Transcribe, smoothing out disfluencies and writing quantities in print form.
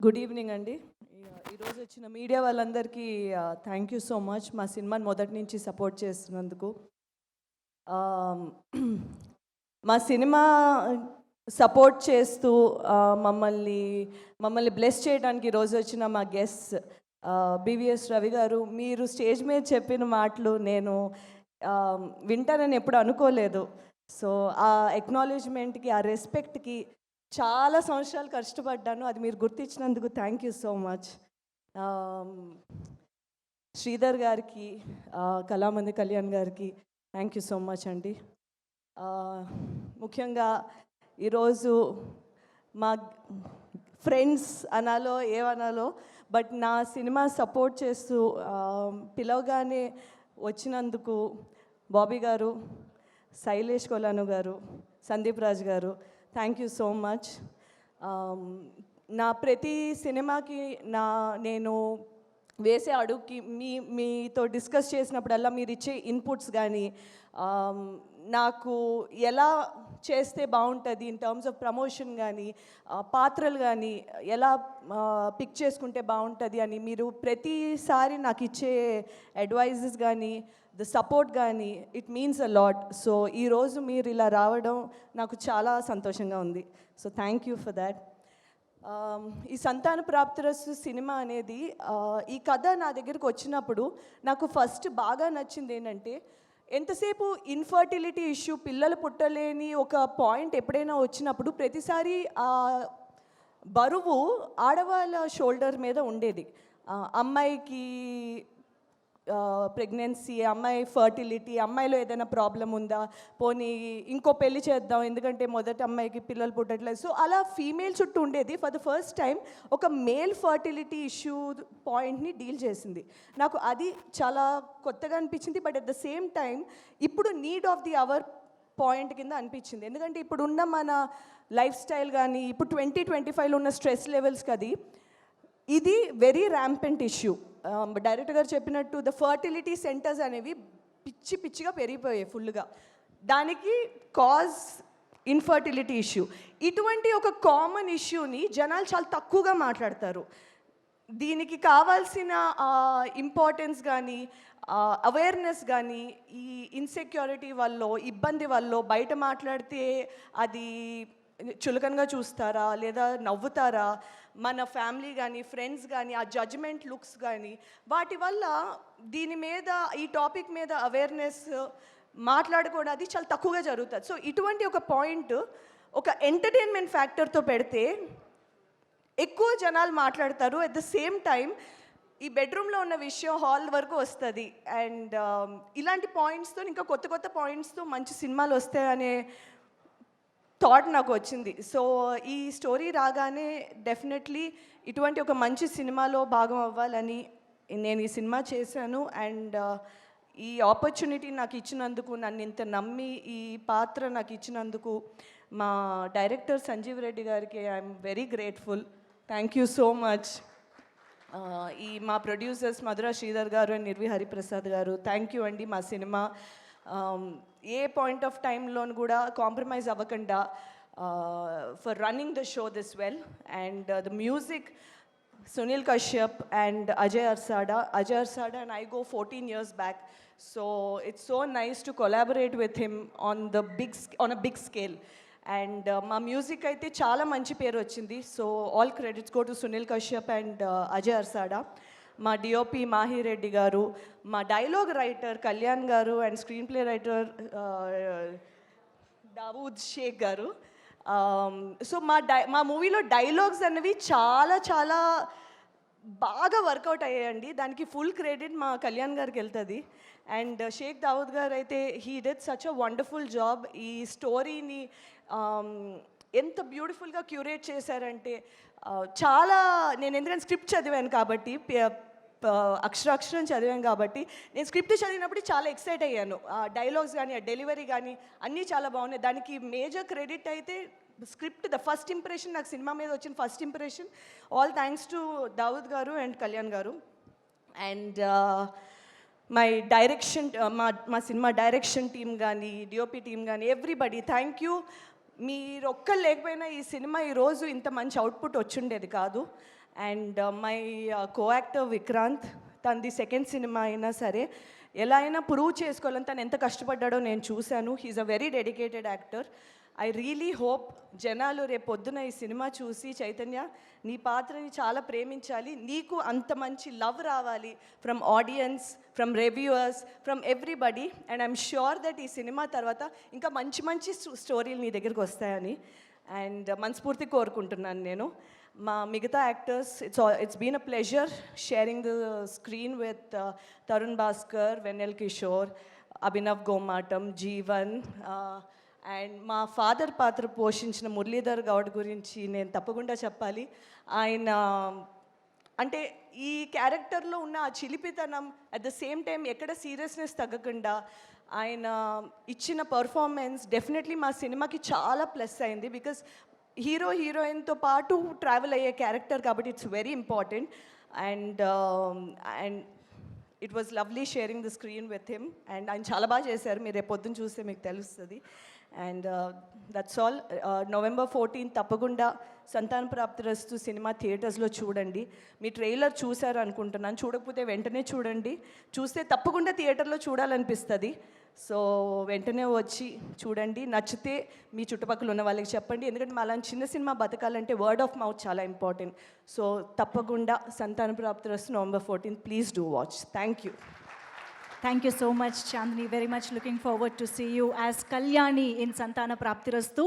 Good evening అండి. ఈరోజు వచ్చిన మీడియా వాళ్ళందరికీ థ్యాంక్ యూ సో మచ్ మా సినిమాని మొదటి నుంచి సపోర్ట్ చేస్తున్నందుకు. ఆమ్, మా సినిమా సపోర్ట్ చేస్తూ మమ్మల్ని మమ్మల్ని బ్లెస్ చేయడానికి ఈరోజు వచ్చిన మా గెస్ట్ బివిఎస్ రవి గారు. మీరు స్టేజ్ మీద చెప్పిన మాటలు నేను వింటానని ఎప్పుడు అనుకోలేదు. సో ఆ ఎక్నాలెడ్జ్మెంట్కి, ఆ రెస్పెక్ట్కి చాలా సంవత్సరాలు కష్టపడ్డాను. అది మీరు గుర్తించినందుకు thank you so much. Sridhar గారికి, కళామంది కళ్యాణ్ గారికి థ్యాంక్ యూ సో మచ్ అండి. ముఖ్యంగా ఈరోజు మా ఫ్రెండ్స్ అనాలో ఏమనాలో, బట్ నా సినిమా సపోర్ట్ చేస్తూ పిలవగానే వచ్చినందుకు బాబీ గారు, శైలేష్ కొలాను గారు, సందీప్ రాజ్ గారు, థ్యాంక్ యూ సో మచ్. నా ప్రతి సినిమాకి నేను వేసే అడుగుకి మీతో డిస్కస్ చేసినప్పుడల్లా మీరు ఇచ్చే ఇన్పుట్స్ కానీ, నాకు ఎలా చేస్తే బాగుంటుంది ఇన్ టర్మ్స్ ఆఫ్ ప్రమోషన్ కానీ, పాత్రలు కానీ ఎలా పిక్ చేసుకుంటే బాగుంటుంది అని మీరు ప్రతిసారి నాకు ఇచ్చే అడ్వైజెస్ కానీ, ద సపోర్ట్ కానీ, it means a lot. So ఈరోజు మీరు ఇలా రావడం నాకు చాలా సంతోషంగా ఉంది. So thank you for that. ఈ సంతాన ప్రాప్తిరస్తు సినిమా అనేది, ఈ కథ నా దగ్గరికి వచ్చినప్పుడు నాకు ఫస్ట్ బాగా నచ్చింది ఏంటంటే, ఎంతసేపు ఇన్ఫర్టిలిటీ ఇష్యూ, పిల్లలు పుట్టలేని ఒక పాయింట్ ఎప్పుడైనా వచ్చినప్పుడు ప్రతిసారి ఆ బరువు ఆడవాళ్ళ షోల్డర్ మీద ఉండేది. అమ్మాయికి ప్రెగ్నెన్సీ, అమ్మాయి ఫర్టిలిటీ, అమ్మాయిలో ఏదైనా ప్రాబ్లం ఉందా, పోనీ ఇంకో పెళ్లి చేద్దాం ఎందుకంటే మొదటి అమ్మాయికి పిల్లలు పుట్టట్లేదు. సో అలా ఫీమేల్ చుట్టూ ఉండేది. ఫర్ ద ఫస్ట్ టైం ఒక మేల్ ఫర్టిలిటీ ఇష్యూ పాయింట్ని డీల్ చేసింది. నాకు అది చాలా కొత్తగా అనిపించింది. But at the same time ఇప్పుడు need of the hour point కింద అనిపించింది. ఎందుకంటే ఇప్పుడున్న మన లైఫ్ స్టైల్ కానీ, ఇప్పుడు 2025లో ఉన్న స్ట్రెస్ లెవెల్స్కి ఇది వెరీ ర్యాంపెంట్ ఇష్యూ. డైరెక్టర్ గారు చెప్పినట్టు ద ఫర్టిలిటీ సెంటర్స్ అనేవి పిచ్చిగా పెరిగిపోయాయి ఫుల్గా. దానికి కాజ్ ఇన్ఫర్టిలిటీ ఇష్యూ. ఇటువంటి ఒక కామన్ ఇష్యూని జనాలు చాలా తక్కువగా మాట్లాడతారు. దీనికి కావాల్సిన ఇంపార్టెన్స్ కానీ, అవేర్నెస్ కానీ, ఈ ఇన్సెక్యూరిటీ వల్ల, ఇబ్బంది వల్ల బయట మాట్లాడితే అది చులకనగా చూస్తారా లేదా నవ్వుతారా, మన ఫ్యామిలీ కానీ, ఫ్రెండ్స్ కానీ, ఆ జడ్జ్మెంట్ లుక్స్ కానీ, వాటి వల్ల దీని మీద, ఈ టాపిక్ మీద అవేర్నెస్ మాట్లాడుకోవడం అది చాలా తక్కువగా జరుగుతుంది. సో ఇటువంటి ఒక పాయింట్ ఒక ఎంటర్టైన్మెంట్ ఫ్యాక్టర్తో పెడితే ఎక్కువ జనాలు మాట్లాడతారు. అట్ ద సేమ్ టైం ఈ బెడ్రూమ్లో ఉన్న విషయం హాల్ వరకు వస్తుంది. అండ్ ఇలాంటి పాయింట్స్తో, ఇంకా కొత్త పాయింట్స్తో మంచి సినిమాలు వస్తాయనే థాట్ నాకు వచ్చింది. సో ఈ స్టోరీ రాగానే డెఫినెట్లీ ఇటువంటి ఒక మంచి సినిమాలో భాగం అవ్వాలని నేను ఈ సినిమా చేశాను. అండ్ ఈ ఆపర్చునిటీ నాకు ఇచ్చినందుకు, నన్ను ఇంత నమ్మి ఈ పాత్ర నాకు ఇచ్చినందుకు మా డైరెక్టర్ సంజీవ్ రెడ్డి గారికి I'm very grateful. Thank you so much. ఈ మా ప్రొడ్యూసర్స్ మధురా శ్రీధర్ గారు అండ్ నిర్వి హరిప్రసాద్ గారు, థ్యాంక్ యూ అండి. మా సినిమా ఏ పాయింట్ ఆఫ్ టైంలోను కూడా కాంప్రమైజ్ అవ్వకుండా for running the show this well. And the music Sunil Kashyap and Ajay Arsada and I go 14 years back. So it's so nice to collaborate with him on a big scale. And మా music అయితే చాలా మంచి పేరు వచ్చింది. So all credits go to Sunil Kashyap and Ajay Arsada. మా DOP Mahireddy గారు, మా dialogue writer Kalyan గారు and screenplay writer Dawood Sheikh గారు. సో మా మూవీలో డైలాగ్స్ అనేవి చాలా బాగా వర్కౌట్ అయ్యాయండి. దానికి ఫుల్ క్రెడిట్ మా కళ్యాణ్ గారికి వెళ్తుంది. అండ్ షేక్ దావూద్ గారు అయితే he did such a wonderful job. ఈ స్టోరీని ఎంత బ్యూటిఫుల్గా క్యూరేట్ చేశారంటే, చాలా నేను ఎందుకంటే స్క్రిప్ట్ చదివాను కాబట్టి, అక్షరాక్షరం చదివాను కాబట్టి, నేను స్క్రిప్ట్ చదివినప్పుడు చాలా ఎక్సైట్ అయ్యాను. డైలాగ్స్ కానీ, ఆ డెలివరీ కానీ అన్నీ చాలా బాగున్నాయి. దానికి మేజర్ క్రెడిట్ అయితే స్క్రిప్ట్, ద ఫస్ట్ ఇంప్రెషన్, నాకు సినిమా మీద వచ్చిన first impression, all thanks to Dawood గారు అండ్ కళ్యాణ్ గారు. అండ్ మై డైరెక్షన్, మా సినిమా డైరెక్షన్ టీమ్ కానీ, డిఓపి టీమ్ కానీ, ఎవ్రీబడి థ్యాంక్ యూ. మీరు ఒక్కరు లేకపోయినా ఈ సినిమా ఈరోజు ఇంత మంచి అవుట్పుట్ వచ్చుండేది కాదు. And my co actor Vikrant, తనది సెకండ్ సినిమా అయినా సరే ఎలా అయినా ప్రూవ్ చేసుకోవాలని తను ఎంత కష్టపడ్డాడో నేను చూశాను. He's a very dedicated actor. I really hope జనాలు రేపు పొద్దున ఈ సినిమా చూసి చైతన్య నీ పాత్రని చాలా ప్రేమించాలి, నీకు అంత మంచి లవ్ రావాలి from audience, from reviewers, from everybody. And I'm sure that ఈ సినిమా తర్వాత ఇంకా మంచి మంచి స్టోరీలు నీ దగ్గరికి వస్తాయని అండ్ మనస్ఫూర్తి కోరుకుంటున్నాను నేను. మా మిగతా actors, it's been a pleasure sharing the screen with Tarun Bhaskar, Vennela Kishore, Abhinav Gomatam, Jeevan, and మా ఫాదర్ పాత్ర పోషించిన మురళీధర్ గౌడ్ గురించి నేను తప్పకుండా చెప్పాలి. ఆయన అంటే ఈ క్యారెక్టర్లో ఉన్న ఆ చిలిపితనం, అట్ ద సేమ్ టైం ఎక్కడ సీరియస్నెస్ తగ్గకుండా ఆయన ఇచ్చిన పర్ఫార్మెన్స్ డెఫినెట్లీ మా సినిమాకి చాలా ప్లస్ అయింది. బికాస్ హీరోయిన్తో పాటు ట్రావెల్ అయ్యే క్యారెక్టర్ కాబట్టి it's very important. And it was lovely sharing the screen with him. And ఆయన చాలా బాగా చేశారు, మీరు రేపు పొద్దున్న చూస్తే మీకు తెలుస్తుంది. And that's all. November 14 తప్పకుండా సంతాన ప్రాప్తిరస్తు సినిమా థియేటర్స్లో చూడండి. మీ ట్రైలర్ చూశారు అనుకుంటున్నాను, చూడకపోతే వెంటనే చూడండి, చూస్తే తప్పకుండా థియేటర్లో చూడాలనిపిస్తుంది. సో వెంటనే వచ్చి చూడండి, నచ్చితే మీ చుట్టుపక్కల ఉన్న వాళ్ళకి చెప్పండి. ఎందుకంటే మా అలాంటి చిన్న సినిమా బతకాలంటే వర్డ్ ఆఫ్ మౌత్ చాలా ఇంపార్టెంట్. సో తప్పకుండా సంతాన ప్రాప్తిరస్తు November 14, please do watch. Thank you. Thank you so much, Chandni. Very much looking forward to see you as Kalyani in Santana Praptirastu.